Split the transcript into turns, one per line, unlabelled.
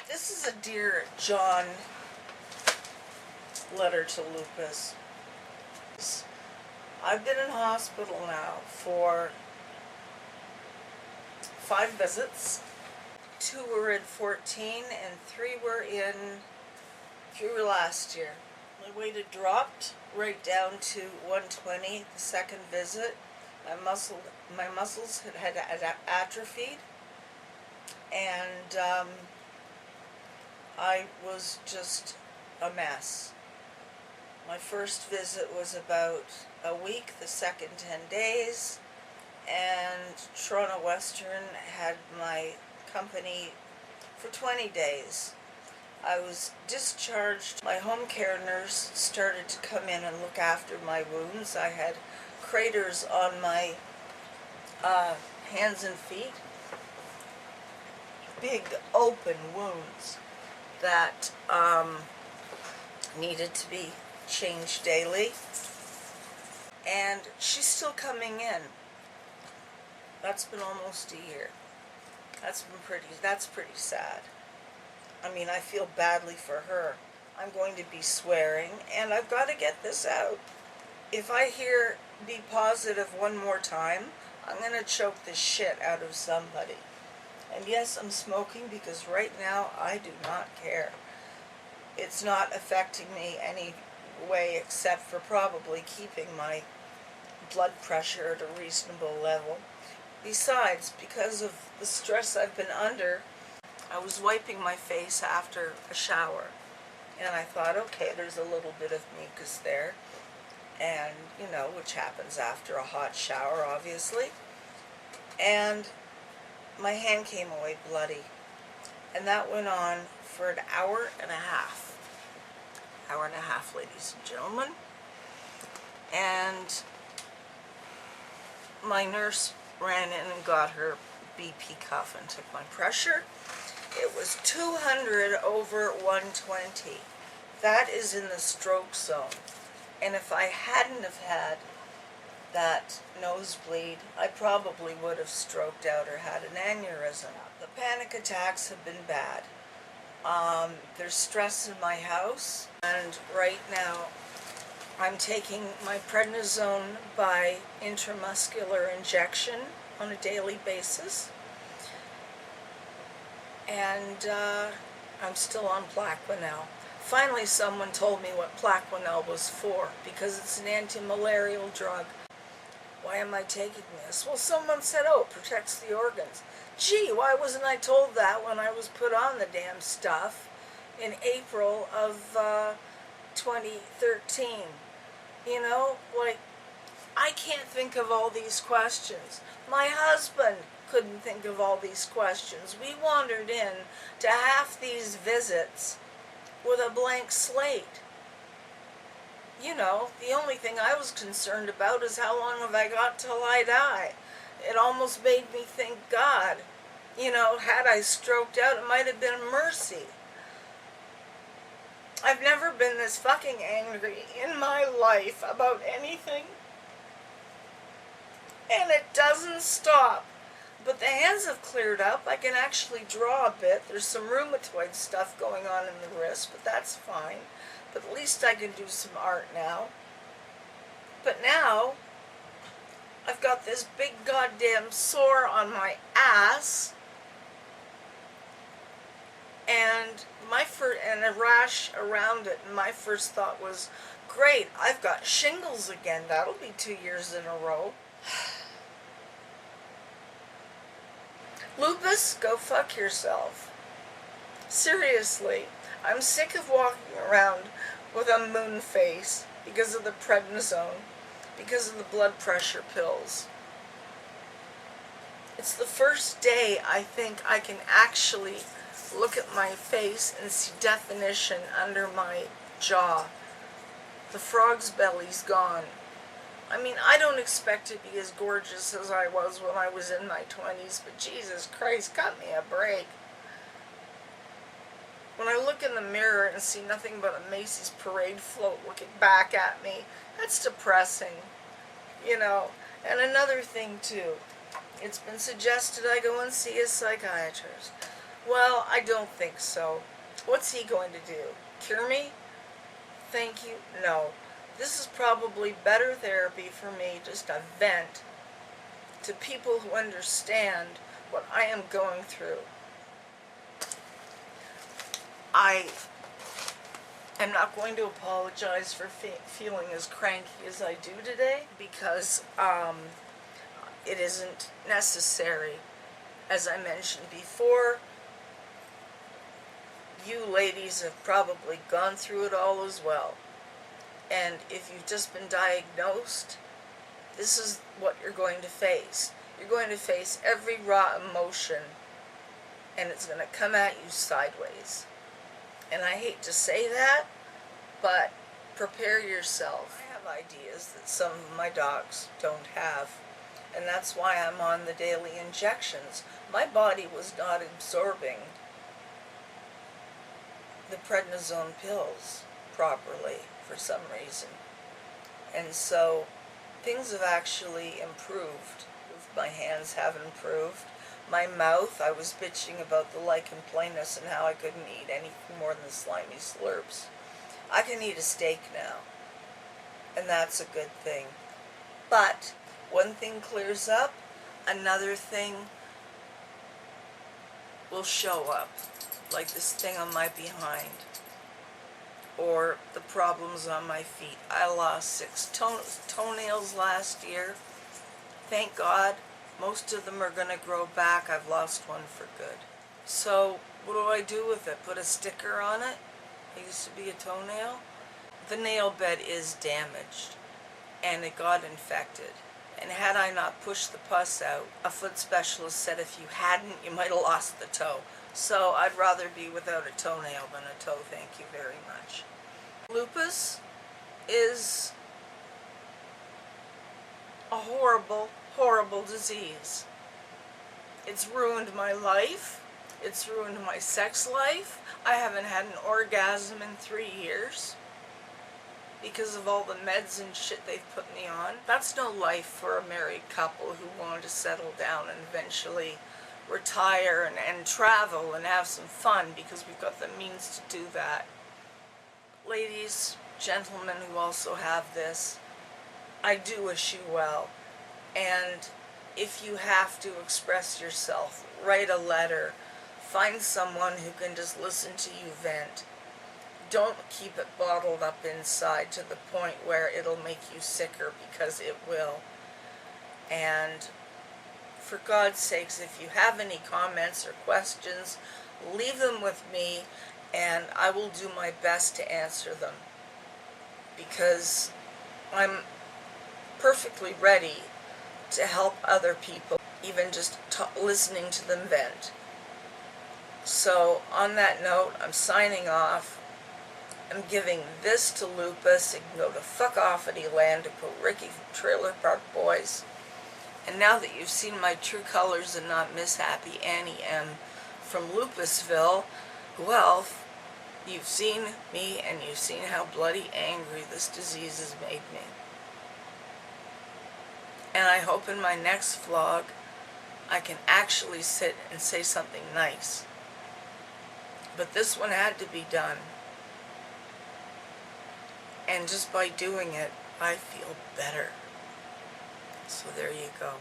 This is a Dear John letter to Lupus. I've been in hospital now for 5 visits. 2 were in 14 and 3 were last year. My weight had dropped right down to 120 the second visit. My muscles had atrophied, and I was just a mess. My first visit was about a week, the second 10 days, and Toronto Western had my company for 20 days. I was discharged. My home care nurse started to come in and look after my wounds. I had craters on my hands and feet, big open wounds that needed to be changed daily, and she's still coming in. That's been almost a year. That's pretty sad. I mean, I feel badly for her. I'm going to be swearing, and I've got to get this out. If I hear "be positive" one more time, I'm going to choke the shit out of somebody. And yes, I'm smoking because right now I do not care. It's not affecting me any way except for probably keeping my blood pressure at a reasonable level. Besides, because of the stress I've been under, I was wiping my face after a shower, and I thought, okay, there's a little bit of mucus there, and, which happens after a hot shower, obviously, and my hand came away bloody, and that went on for an hour and a half. Hour and a half, ladies and gentlemen. And my nurse ran in and got her BP cuff and took my pressure. It was 200 over 120. That is in the stroke zone. And if I hadn't have had that nosebleed, I probably would have stroked out or had an aneurysm. The panic attacks have been bad. There's stress in my house, and right now I'm taking my prednisone by intramuscular injection on a daily basis, and I'm still on Plaquenil. Finally, someone told me what Plaquenil was for, because it's an anti-malarial drug. Why am I taking this? Well, someone said, oh, it protects the organs. Gee, why wasn't I told that when I was put on the damn stuff in April of 2013? I can't think of all these questions. My husband couldn't think of all these questions. We wandered in to half these visits with a blank slate. The only thing I was concerned about is how long have I got till I die. It almost made me think, God, had I stroked out, it might have been a mercy. I've never been this fucking angry in my life about anything. And it doesn't stop. But the hands have cleared up. I can actually draw a bit. There's some rheumatoid stuff going on in the wrist, but that's fine. But at least I can do some art now. But now, I've got this big goddamn sore on my ass, and a rash around it. And my first thought was, great, I've got shingles again. That'll be 2 years in a row. Lupus, go fuck yourself. Seriously, I'm sick of walking around with a moon face because of the prednisone, because of the blood pressure pills. It's the first day I think I can actually look at my face and see definition under my jaw. The frog's belly's gone. I mean, I don't expect to be as gorgeous as I was when I was in my 20s, but Jesus Christ, cut me a break. When I look in the mirror and see nothing but a Macy's parade float looking back at me, that's depressing, And another thing, too, it's been suggested I go and see a psychiatrist. Well, I don't think so. What's he going to do? Cure me? Thank you. No. This is probably better therapy for me, just a vent to people who understand what I am going through. I am not going to apologize for feeling as cranky as I do today, because it isn't necessary. As I mentioned before, you ladies have probably gone through it all as well. And if you've just been diagnosed, this is what you're going to face. You're going to face every raw emotion, and it's going to come at you sideways. And I hate to say that, but prepare yourself. I have ideas that some of my dogs don't have, and that's why I'm on the daily injections. My body was not absorbing the prednisone pills properly for some reason. And so things have actually improved. My hands have improved. My mouth, I was bitching about the lichen planus and how I couldn't eat anything more than slimy slurps. I can eat a steak now, and that's a good thing. But one thing clears up, another thing will show up, like this thing on my behind, or the problems on my feet. I lost 6 toenails last year. Thank God, most of them are going to grow back. I've lost one for good. So what do I do with it? Put a sticker on it? It used to be a toenail. The nail bed is damaged, and it got infected. And had I not pushed the pus out, a foot specialist said if you hadn't, you might have lost the toe. So I'd rather be without a toenail than a toe, thank you very much. Lupus is a horrible, horrible disease. It's ruined my life. It's ruined my sex life. I haven't had an orgasm in 3 years because of all the meds and shit they've put me on. That's no life for a married couple who want to settle down and eventually retire and travel and have some fun, because we've got the means to do that. Ladies, gentlemen who also have this, I do wish you well. And if you have to express yourself, write a letter, find someone who can just listen to you vent. Don't keep it bottled up inside to the point where it'll make you sicker, because it will. And for God's sakes, if you have any comments or questions, leave them with me, and I will do my best to answer them, because I'm perfectly ready to help other people, even just listening to them vent. So on that note, I'm signing off. I'm giving this to Lupus. It can go to fuck offity land, to quote Ricky from Trailer Park Boys. And now that you've seen my true colors and not Miss Happy Annie M from Lupusville, well, you've seen me, and you've seen how bloody angry this disease has made me. And I hope in my next vlog I can actually sit and say something nice. But this one had to be done. And just by doing it, I feel better. So there you go.